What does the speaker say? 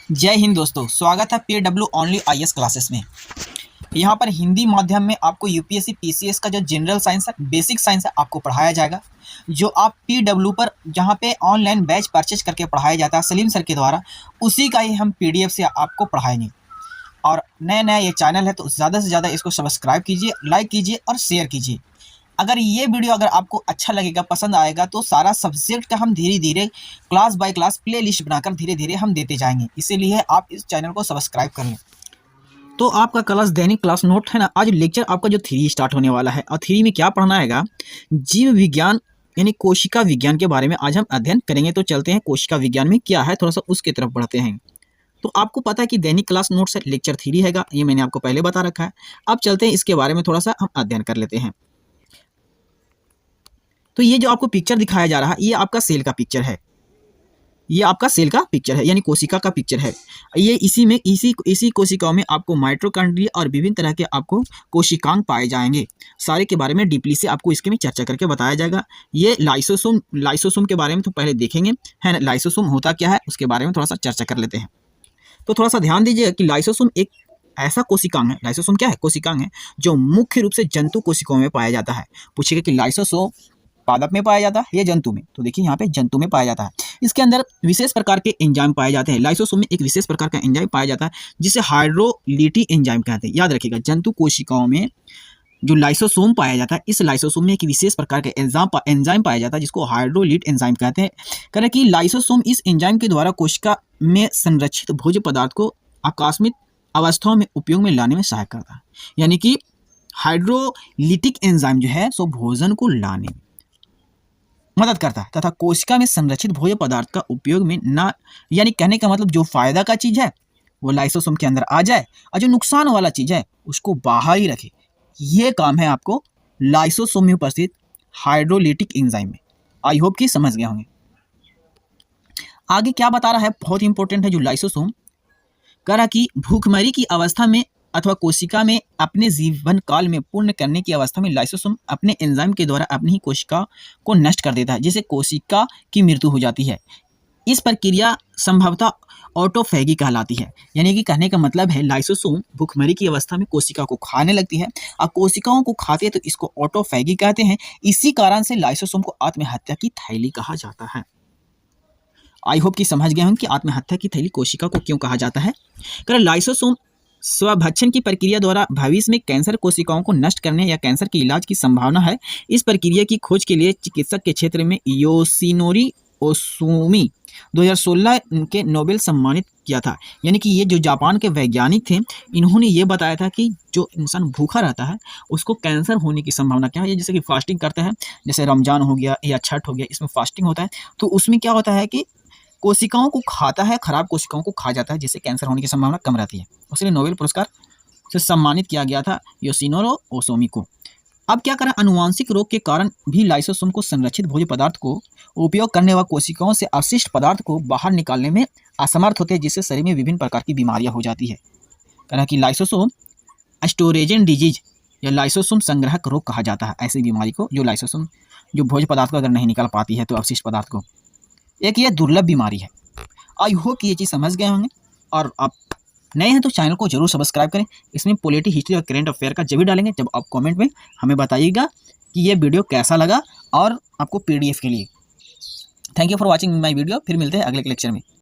जय हिंद दोस्तों, स्वागत है PW ओनली IS क्लासेस में। यहाँ पर हिंदी माध्यम में आपको यूपीएससी पीसीएस का जो जनरल साइंस है, बेसिक साइंस है, आपको पढ़ाया जाएगा। जो आप PW पर जहाँ पे ऑनलाइन बैच परचेज करके पढ़ाया जाता है सलीम सर के द्वारा, उसी का ही हम PDF से आपको पढ़ाएंगे। और नया नया ये चैनल है तो ज़्यादा से ज़्यादा इसको सब्सक्राइब कीजिए, लाइक कीजिए और शेयर कीजिए। अगर ये वीडियो अगर आपको अच्छा लगेगा, पसंद आएगा, तो सारा सब्जेक्ट का हम धीरे धीरे class by class playlist बनाकर धीरे धीरे हम देते जाएंगे। इसीलिए आप इस चैनल को सब्सक्राइब कर लें। तो आपका क्लास दैनिक क्लास नोट है ना, आज लेक्चर आपका जो 3 स्टार्ट होने वाला है। और 3 में क्या पढ़ना आएगा, जीव विज्ञान यानी कोशिका विज्ञान के बारे में आज हम अध्ययन करेंगे। तो चलते हैं कोशिका विज्ञान में क्या है, थोड़ा सा उसके तरफ बढ़ते हैं। तो आपको पता है कि दैनिक क्लास नोट से लेक्चर 3 हैगा, ये मैंने आपको पहले बता रखा है। अब चलते हैं इसके बारे में थोड़ा सा हम अध्ययन कर लेते हैं। तो ये जो आपको पिक्चर दिखाया जा रहा है, ये आपका सेल का पिक्चर है। ये आपका सेल का पिक्चर है यानी कोशिका का पिक्चर है। ये इसी कोशिकाओं में आपको माइटोकॉन्ड्रिया और विभिन्न तरह के आपको कोशिकांग पाए जाएंगे। सारे के बारे में डीपली से आपको इसके में चर्चा करके बताया जाएगा। ये लाइसोसोम के बारे में तो पहले देखेंगे, है ना। लाइसोसोम होता क्या है उसके बारे में थोड़ा सा चर्चा कर लेते हैं। तो थोड़ा सा ध्यान दीजिएगा कि लाइसोसोम एक ऐसा कोशिकांग है। लाइसोसोम क्या है? कोशिकांग है जो मुख्य रूप से जंतु कोशिकाओं में पाया जाता है। पूछिएगा कि लाइसोसोम पादप में पाया जाता है या जंतु में, तो देखिए यहाँ पे जंतु में पाया जाता है। इसके अंदर विशेष प्रकार के एंजाइम पाए जाते हैं। लाइसोसोम में एक विशेष प्रकार का एंजाइम पाया जाता है जिसे हाइड्रोलिटिक एंजाइम कहते हैं। याद रखिएगा, जंतु कोशिकाओं में जो लाइसोसोम पाया जाता है, इस लाइसोसोम में एक विशेष प्रकार का एंजाइम पाया जाता है जिसको हाइड्रोलिट एंजाइम कहते हैं। कह कि लाइसोसोम इस एंजाइम के द्वारा कोशिका में संरक्षित भोज्य पदार्थ को आकस्मिक अवस्थाओं में उपयोग में लाने में सहायक करता है। यानी कि हाइड्रोलिटिक एंजाइम जो है सो भोजन को लाने में मदद करता है तथा कोशिका में संरक्षित भोज्य पदार्थ का उपयोग में ना, यानी कहने का मतलब जो फायदा का चीज है वो लाइसोसोम के अंदर आ जाए और जो नुकसान वाला चीज है उसको बाहर ही रखे। ये काम है आपको लाइसोसोम में उपस्थित हाइड्रोलिटिक एंजाइम में। आई होप कि समझ गए होंगे। आगे क्या बता रहा है, बहुत इंपॉर्टेंट है। जो लाइसोसोम कह रहा कि भूखमरी की अवस्था में अथवा कोशिका में अपने जीवन काल में पूर्ण करने की अवस्था में लाइसोसोम अपने एंजाइम के द्वारा अपनी ही कोशिका को नष्ट कर देता है, जिससे कोशिका की मृत्यु हो जाती है। इस प्रक्रिया संभवतः ऑटोफैगी कहलाती है। यानी कि कहने का मतलब है लाइसोसोम भूखमरी की अवस्था में कोशिका को खाने लगती है और कोशिकाओं को खाते हैं तो इसको ऑटोफैगी कहते हैं। इसी कारण से लाइसोसोम को आत्महत्या की थैली कहा जाता है। आई होप कि समझ गए हम कि आत्महत्या की थैली कोशिका को क्यों कहा जाता है। लाइसोसोम स्वभक्षण की प्रक्रिया द्वारा भविष्य में कैंसर कोशिकाओं को नष्ट करने या कैंसर के इलाज की संभावना है। इस प्रक्रिया की खोज के लिए चिकित्सक के क्षेत्र में योशिनोरी ओसुमी 2016 के नोबेल सम्मानित किया था। यानी कि ये जो जापान के वैज्ञानिक थे, इन्होंने ये बताया था कि जो इंसान भूखा रहता है उसको कैंसर होने की संभावना क्या है। जैसे कि फास्टिंग करता है, जैसे रमजान हो गया या छठ हो गया, इसमें फास्टिंग होता है, तो उसमें क्या होता है कि कोशिकाओं को खाता है, खराब कोशिकाओं को खा जाता है, जिससे कैंसर होने की संभावना कम रहती है। उसके लिए नोबेल पुरस्कार से सम्मानित किया गया था योशिनोरो ओसुमी को। अब क्या करें, अनुवांशिक रोग के कारण भी लाइसोसोम को संरक्षित भोज्य पदार्थ को उपयोग करने व कोशिकाओं से अवशिष्ट पदार्थ को बाहर निकालने में असमर्थ होते हैं, जिससे शरीर में विभिन्न प्रकार की बीमारियां हो जाती है। कहना कि लाइसोसोम स्टोरेजन डिजीज या लाइसोसोम संग्रहक रोग कहा जाता है ऐसी बीमारी को, जो लाइसोसोम जो भोज्य पदार्थ को अगर नहीं निकाल पाती है तो अवशिष्ट पदार्थ को, एक ये दुर्लभ बीमारी है। आई होप कि ये चीज़ समझ गए होंगे। और आप नए हैं तो चैनल को जरूर सब्सक्राइब करें। इसमें पॉलिटी, हिस्ट्री और करंट अफेयर का जब भी डालेंगे जब आप कमेंट में हमें बताइएगा कि ये वीडियो कैसा लगा और आपको PDF के लिए। Thank you for watching my video. फिर मिलते हैं अगले लेक्चर में।